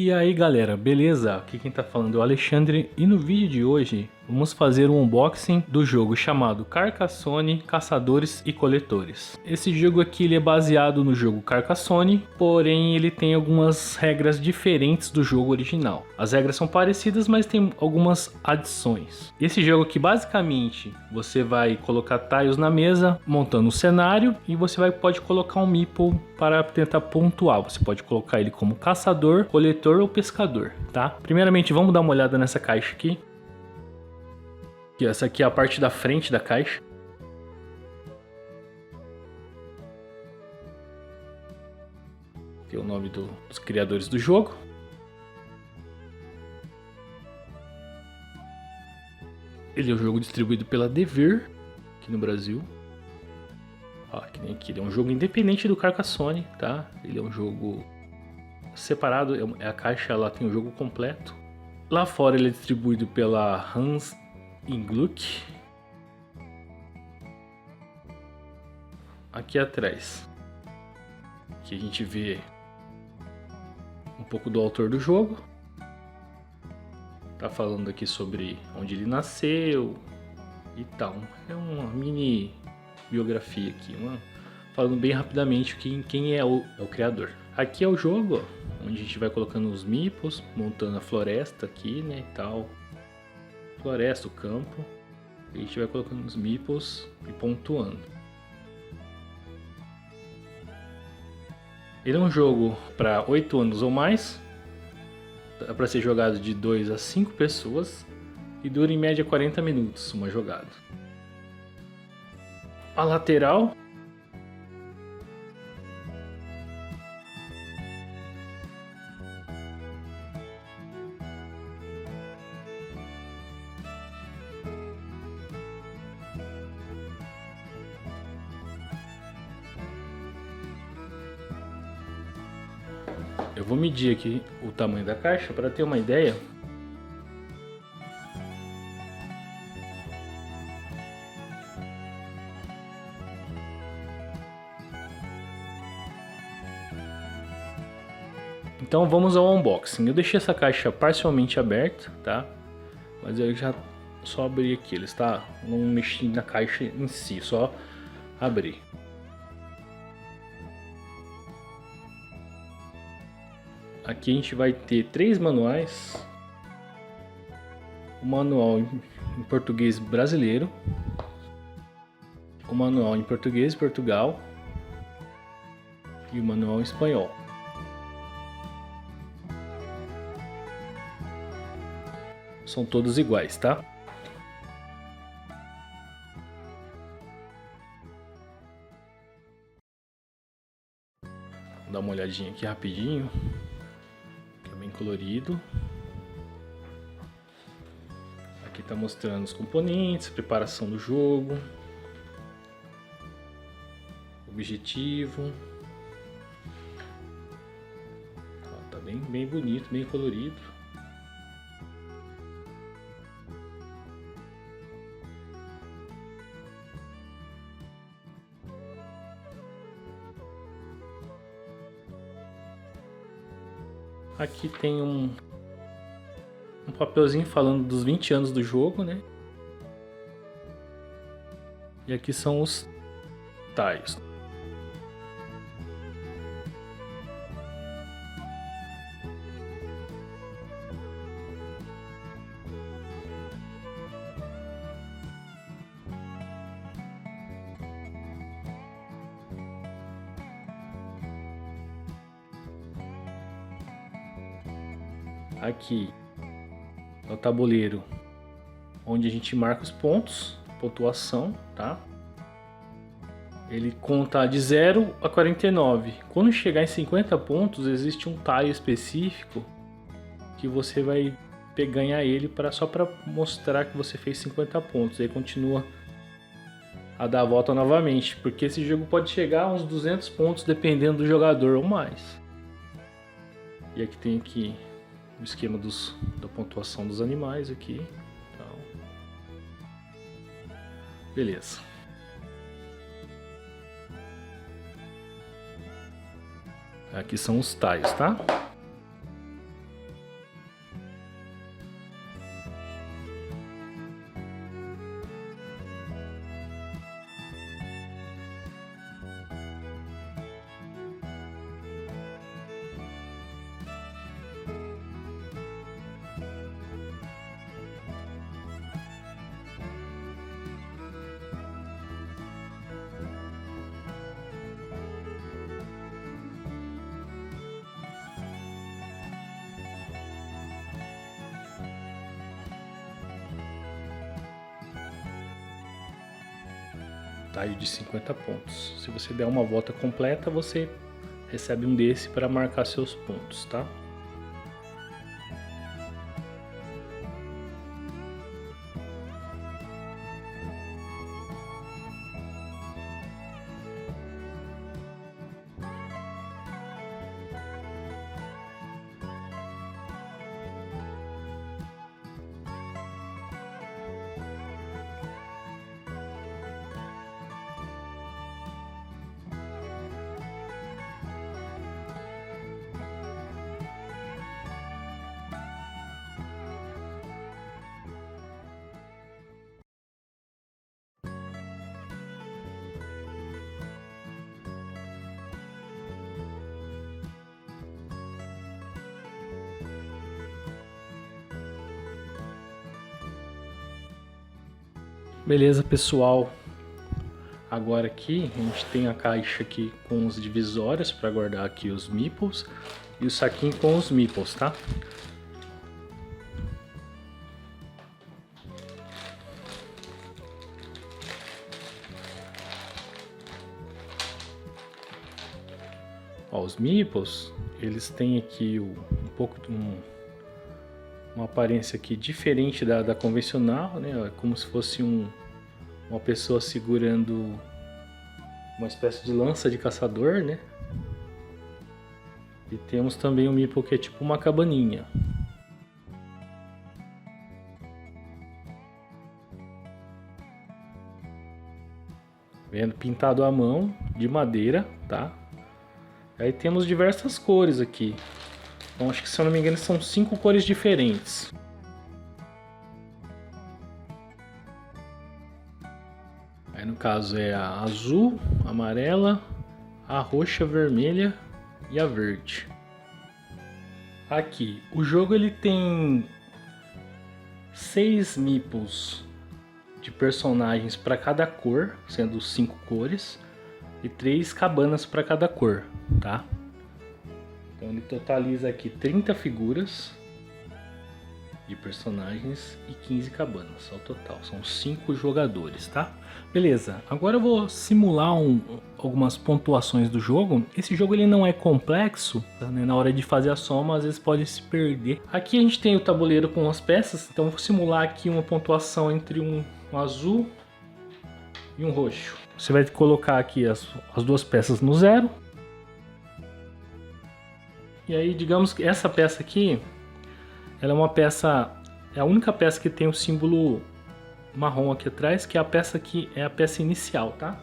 E aí galera, beleza? Aqui quem tá falando é o Alexandre e no vídeo de hoje vamos fazer um unboxing do jogo chamado Carcassonne Caçadores e Coletores. Esse jogo aqui ele é baseado no jogo Carcassonne, porém ele tem algumas regras diferentes do jogo original. As regras são parecidas, mas tem algumas adições. Esse jogo aqui basicamente você vai colocar tiles na mesa, montando um cenário e você pode colocar um meeple para tentar pontuar. Você pode colocar ele como caçador, coletor ou pescador, tá? Primeiramente vamos dar uma olhada nessa caixa aqui. Essa aqui é a parte da frente da caixa. Tem o nome dos criadores do jogo. Ele é um jogo distribuído pela Devir, aqui no Brasil. Ó, que nem aqui, ele é um jogo independente do Carcassonne, tá? Ele é um jogo separado, a caixa ela tem o jogo completo. Lá fora ele é distribuído pela Hans im Glück. Aqui atrás, aqui a gente vê um pouco do autor do jogo. Tá falando aqui sobre onde ele nasceu e tal. É uma mini biografia aqui, falando bem rapidamente quem é o criador. Aqui é o jogo, ó, onde a gente vai colocando os meeples, montando a floresta aqui, né, e tal. Floresta, o campo. E a gente vai colocando os meeples e pontuando. Ele é um jogo para 8 anos ou mais. Dá para ser jogado de 2 a 5 pessoas. E dura em média 40 minutos uma jogada. A lateral. Eu vou medir aqui o tamanho da caixa para ter uma ideia. Então vamos ao unboxing. Eu deixei essa caixa parcialmente aberta, tá? Mas eu já só abri aqui. Ele está, não mexi na caixa em si, só abri. Aqui a gente vai ter 3 manuais. O manual em português brasileiro, o manual em português Portugal e o manual em espanhol. São todos iguais, tá? Vou dar uma olhadinha aqui rapidinho. Bem colorido. Aqui está mostrando os componentes, preparação do jogo, objetivo. Ó, tá bem bonito, bem colorido. Aqui tem um papelzinho falando dos 20 anos do jogo, né? E aqui são os tiles. Aqui é o tabuleiro onde a gente marca os pontos, pontuação, tá? Ele conta de 0 a 49. Quando chegar em 50 pontos, existe um tile específico que você vai ganhar ele só para mostrar que você fez 50 pontos. Aí continua a dar a volta novamente, porque esse jogo pode chegar a uns 200 pontos dependendo do jogador ou mais. E aqui tem o esquema da pontuação dos animais aqui. Então, beleza. Aqui são os tiles, tá? tá? E de 50 pontos. Se você der uma volta completa, você recebe um desse para marcar seus pontos, tá? Beleza, pessoal. Agora aqui a gente tem a caixa aqui com os divisórios para guardar aqui os meeples e o saquinho com os meeples, tá? Ó, os meeples, eles têm aqui uma aparência aqui diferente da convencional, né? É como se fosse uma pessoa segurando uma espécie de lança de caçador, né? E temos também um meeple que é tipo uma cabaninha. Vendo, pintado à mão, de madeira, tá? Aí temos diversas cores aqui. Então acho que, se eu não me engano, são 5 cores diferentes. Aí no caso é a azul, a amarela, a roxa, a vermelha e a verde. Aqui, o jogo ele tem 6 meeples de personagens para cada cor, sendo 5 cores, e 3 cabanas para cada cor, tá? Então ele totaliza aqui 30 figuras de personagens e 15 cabanas ao total. São 5 jogadores, tá? Beleza, agora eu vou simular algumas pontuações do jogo. Esse jogo ele não é complexo, tá, né? Na hora de fazer a soma às vezes pode se perder. Aqui a gente tem o tabuleiro com as peças, então eu vou simular aqui uma pontuação entre um azul e um roxo. Você vai colocar aqui as duas peças no 0. E aí, digamos que essa peça aqui, ela é uma peça, é a única peça que tem o símbolo marrom aqui atrás, que é a peça que é a peça inicial, tá?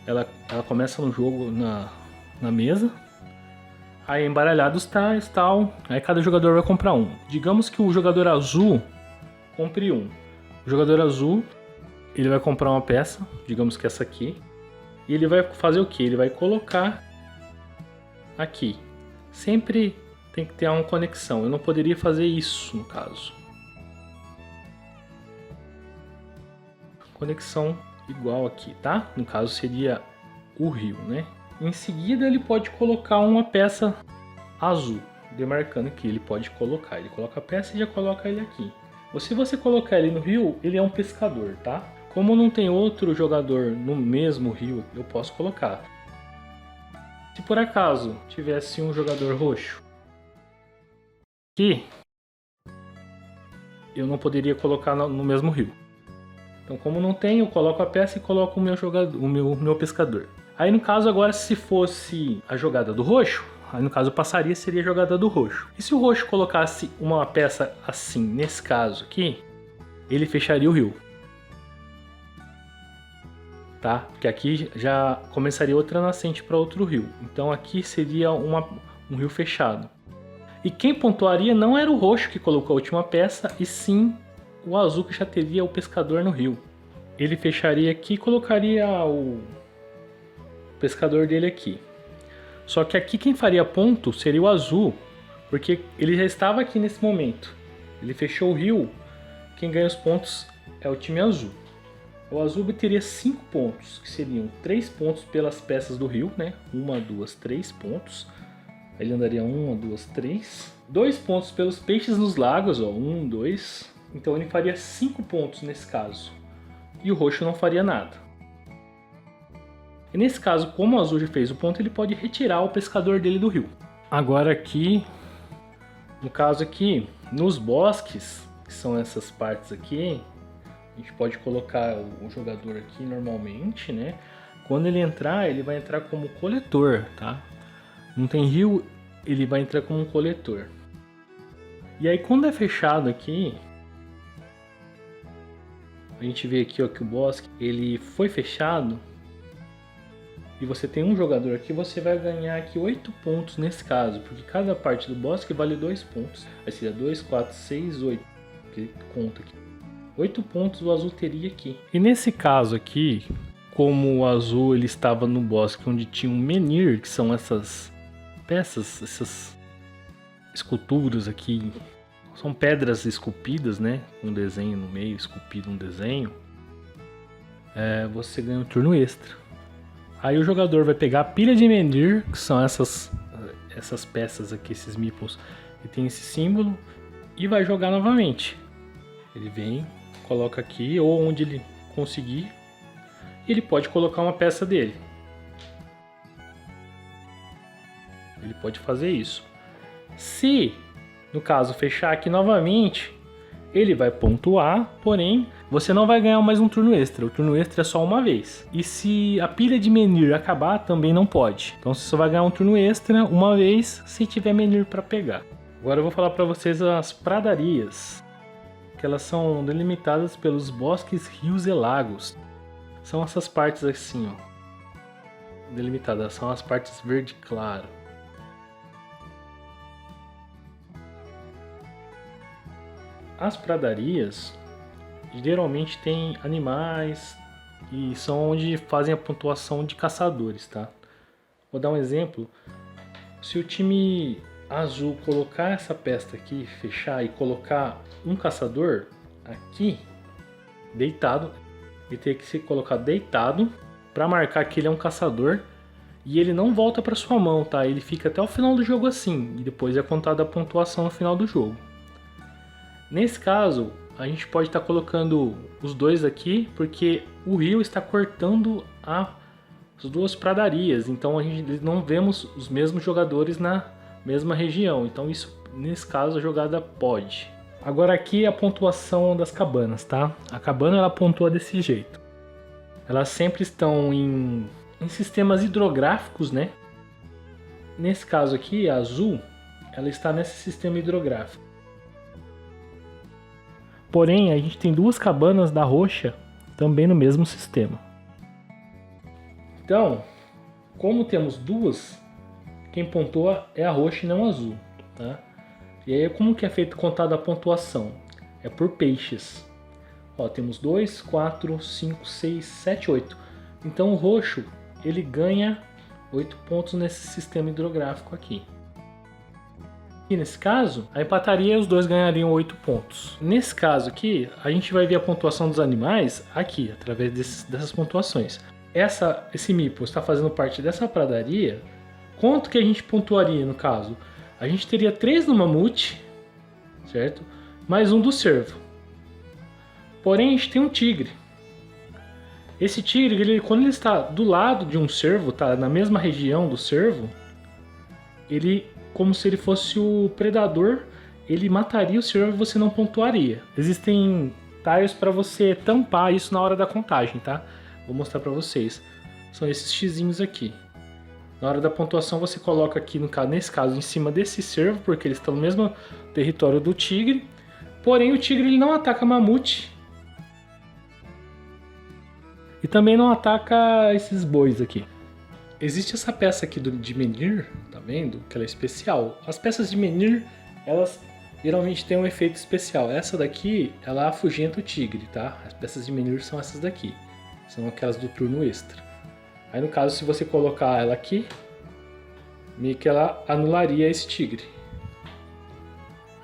Ela começa no jogo na mesa. Aí embaralhados tais, tal. Aí cada jogador vai comprar um. Digamos que o jogador azul compre um. O jogador azul, ele vai comprar uma peça, digamos que essa aqui. E ele vai fazer o que? Ele vai colocar aqui. Sempre tem que ter uma conexão. Eu não poderia fazer isso, no caso. Conexão igual aqui, tá? No caso seria o rio, né? Em seguida ele pode colocar uma peça azul, demarcando que ele pode colocar. Ele coloca a peça e já coloca ele aqui. Ou se você colocar ele no rio, ele é um pescador, tá? Como não tem outro jogador no mesmo rio, eu posso colocar. Se por acaso tivesse um jogador roxo aqui, eu não poderia colocar no mesmo rio. Então, como não tem, eu coloco a peça e coloco o meu jogador, o meu pescador. Aí no caso agora, se fosse a jogada do roxo, aí no caso eu passaria, seria a jogada do roxo. E se o roxo colocasse uma peça assim, nesse caso aqui, ele fecharia o rio. Tá? Porque aqui já começaria outra nascente para outro rio. Então aqui seria um rio fechado. E quem pontuaria não era o roxo que colocou a última peça, e sim o azul que já teria o pescador no rio. Ele fecharia aqui e colocaria o pescador dele aqui. Só que aqui quem faria ponto seria o azul, porque ele já estava aqui nesse momento. Ele fechou o rio, quem ganha os pontos é o time azul. O azul obteria 5 pontos, que seriam 3 pontos pelas peças do rio, né? 1, 2, 3 pontos. Ele andaria 1, 2, 3. 2 pontos pelos peixes nos lagos, ó. 1, 2. Então ele faria 5 pontos nesse caso. E o roxo não faria nada. E nesse caso, como o azul já fez o ponto, ele pode retirar o pescador dele do rio. Agora aqui, no caso aqui, nos bosques, que são essas partes aqui, a gente pode colocar o jogador aqui normalmente, né? Quando ele entrar, ele vai entrar como coletor, tá? Não tem rio, ele vai entrar como um coletor. E aí quando é fechado aqui, a gente vê aqui ó, que o bosque ele foi fechado e você tem um jogador aqui, você vai ganhar aqui 8 pontos nesse caso, porque cada parte do bosque vale 2 pontos. Aí seria 2, 4, 6, 8, que ele conta aqui. 8 pontos o azul teria aqui. E nesse caso aqui, como o azul ele estava no bosque onde tinha um menhir, que são essas peças, essas esculturas aqui, são pedras esculpidas, né? Um desenho no meio, esculpido um desenho. Você ganha um turno extra. Aí o jogador vai pegar a pilha de menhir, que são essas peças aqui, esses meeples, que tem esse símbolo, e vai jogar novamente. Ele vem, coloca aqui, ou onde ele conseguir, e ele pode colocar uma peça dele. Ele pode fazer isso. Se, no caso, fechar aqui novamente, ele vai pontuar, porém, você não vai ganhar mais um turno extra. O turno extra é só uma vez. E se a pilha de menhir acabar, também não pode. Então você só vai ganhar um turno extra uma vez se tiver menhir para pegar. Agora eu vou falar para vocês as pradarias, que elas são delimitadas pelos bosques, rios e lagos. São essas partes assim, ó, delimitadas, são as partes verde claro. As pradarias geralmente tem animais e são onde fazem a pontuação de caçadores, tá? Vou dar um exemplo. Se o time azul colocar essa peça aqui, fechar e colocar um caçador aqui deitado, ele tem que ser colocado deitado para marcar que ele é um caçador e ele não volta para sua mão, tá? Ele fica até o final do jogo assim e depois é contada a pontuação no final do jogo. Nesse caso, a gente pode estar colocando os dois aqui, porque o rio está cortando as duas pradarias, então não vemos os mesmos jogadores na mesma região, então isso, nesse caso, a jogada pode. Agora aqui a pontuação das cabanas, tá? A cabana ela pontua desse jeito. Elas sempre estão em sistemas hidrográficos, né? Nesse caso aqui, a azul, ela está nesse sistema hidrográfico. Porém, a gente tem duas cabanas da roxa também no mesmo sistema. Então, como temos duas, quem pontua é a roxa e não a azul, tá? E aí, como que é feito contada a pontuação? É por peixes. Ó, temos 2, 4, 5, 6, 7, 8. Então o roxo, ele ganha 8 pontos nesse sistema hidrográfico aqui. E nesse caso, a empataria e os dois ganhariam 8 pontos. Nesse caso aqui, a gente vai ver a pontuação dos animais aqui, através dessas pontuações. Esse meeple está fazendo parte dessa pradaria. Quanto que a gente pontuaria no caso? A gente teria 3 no mamute, certo? Mais um do cervo. Porém, a gente tem um tigre. Esse tigre, quando ele está do lado de um cervo, tá na mesma região do cervo, ele, como se ele fosse o predador, ele mataria o cervo e você não pontuaria. Existem tiles para você tampar isso na hora da contagem, tá? Vou mostrar para vocês. São esses xizinhos aqui. Na hora da pontuação você coloca aqui, nesse caso, em cima desse cervo, porque eles estão no mesmo território do tigre. Porém, o tigre ele não ataca mamute. E também não ataca esses bois aqui. Existe essa peça aqui de menhir, tá vendo? Que ela é especial. As peças de menhir, elas geralmente têm um efeito especial. Essa daqui, ela afugenta o tigre, tá? As peças de menhir são essas daqui. São aquelas do turno extra. Aí no caso, se você colocar ela aqui, meio que ela anularia esse tigre.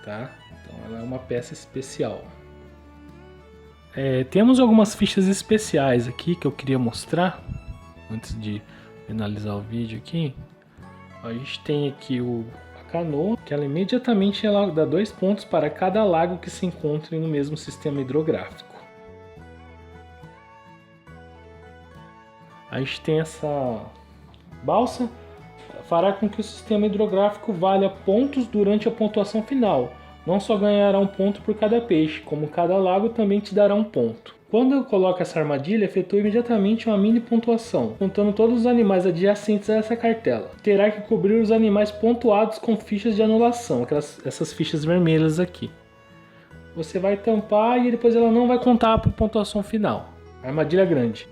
Tá? Então ela é uma peça especial. Temos algumas fichas especiais aqui que eu queria mostrar antes de finalizar o vídeo aqui. A gente tem aqui a canoa, que ela imediatamente dá 2 pontos para cada lago que se encontre no mesmo sistema hidrográfico. a gente tem essa balsa, fará com que o sistema hidrográfico valha pontos durante a pontuação final. Não só ganhará um ponto por cada peixe, como cada lago também te dará um ponto. Quando eu coloco essa armadilha, efetua imediatamente uma mini pontuação, contando todos os animais adjacentes a essa cartela. Terá que cobrir os animais pontuados com fichas de anulação, essas fichas vermelhas aqui. Você vai tampar e depois ela não vai contar para a pontuação final. Armadilha grande.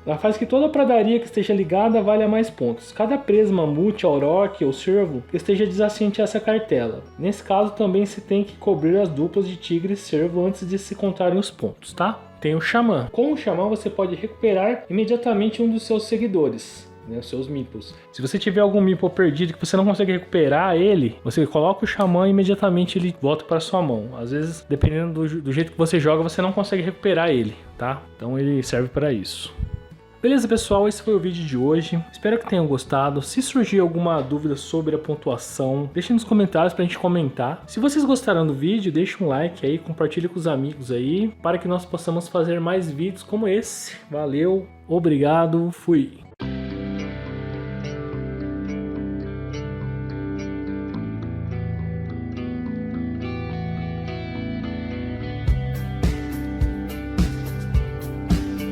Ela faz que toda pradaria que esteja ligada valha mais pontos. Cada presa, mamute, auroque ou cervo esteja adjacente a essa cartela. Nesse caso também se tem que cobrir as duplas de tigre e cervo antes de se contarem os pontos, tá? Tem o xamã. Com o xamã você pode recuperar imediatamente um dos seus seguidores, né, os seus meeples. Se você tiver algum meeple perdido que você não consegue recuperar ele, você coloca o xamã e imediatamente ele volta para sua mão. Às vezes, dependendo do jeito que você joga, você não consegue recuperar ele, tá? Então ele serve para isso. Beleza, pessoal, esse foi o vídeo de hoje. Espero que tenham gostado. Se surgir alguma dúvida sobre a pontuação, deixe nos comentários pra gente comentar. Se vocês gostaram do vídeo, deixe um like aí, compartilhe com os amigos aí, para que nós possamos fazer mais vídeos como esse. Valeu, obrigado, fui!